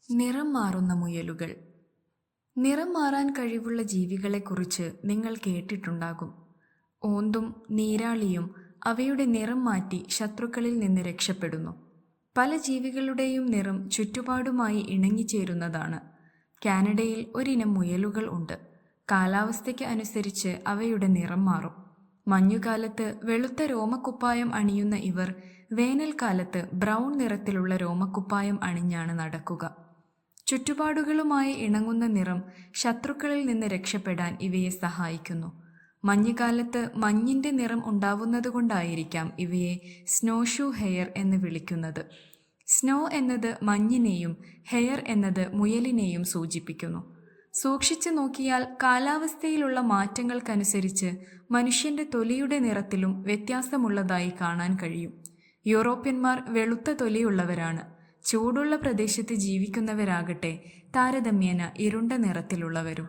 നിറം മാറുന്ന മുയലുകൾ. നിറം മാറാൻ കഴിവുള്ള ജീവികളെക്കുറിച്ച് നിങ്ങൾ കേട്ടിട്ടുണ്ടാകും. ഓന്തും നീരാളിയും അവയുടെ നിറം മാറ്റി ശത്രുക്കളിൽ നിന്ന് രക്ഷപ്പെടുന്നു. പല ജീവികളുടെയും നിറം ചുറ്റുപാടുമായി ഇണങ്ങിച്ചേരുന്നതാണ്. കാനഡയിൽ ഒരിനം മുയലുകൾ ഉണ്ട്. കാലാവസ്ഥയ്ക്ക് അനുസരിച്ച് അവയുടെ നിറം മാറും. മഞ്ഞുകാലത്ത് വെളുത്ത രോമക്കുപ്പായം അണിയുന്ന ഇവർ വേനൽക്കാലത്ത് ബ്രൗൺ നിറത്തിലുള്ള രോമക്കുപ്പായം അണിഞ്ഞാണ് നടക്കുക. ചുറ്റുപാടുകളുമായി ഇണങ്ങുന്ന നിറം ശത്രുക്കളിൽ നിന്ന് രക്ഷപ്പെടാൻ ഇവയെ സഹായിക്കുന്നു. മഞ്ഞുകാലത്ത് മഞ്ഞിൻ്റെ നിറം ഉണ്ടാവുന്നതുകൊണ്ടായിരിക്കാം ഇവയെ സ്നോഷൂ ഹെയർ എന്ന് വിളിക്കുന്നത്. സ്നോ എന്നത് മഞ്ഞിനെയും ഹെയർ എന്നത് മുയലിനെയും സൂചിപ്പിക്കുന്നു. സൂക്ഷിച്ചു നോക്കിയാൽ കാലാവസ്ഥയിലുള്ള മാറ്റങ്ങൾക്കനുസരിച്ച് മനുഷ്യൻ്റെ തൊലിയുടെ നിറത്തിലും വ്യത്യാസമുള്ളതായി കാണാൻ കഴിയും. യൂറോപ്യന്മാർ വെളുത്ത തൊലിയുള്ളവരാണ്. ചൂടുള്ള പ്രദേശത്ത് ജീവിക്കുന്നവരാകട്ടെ താരതമ്യേന ഇരുണ്ട നിറത്തിലുള്ളവരും.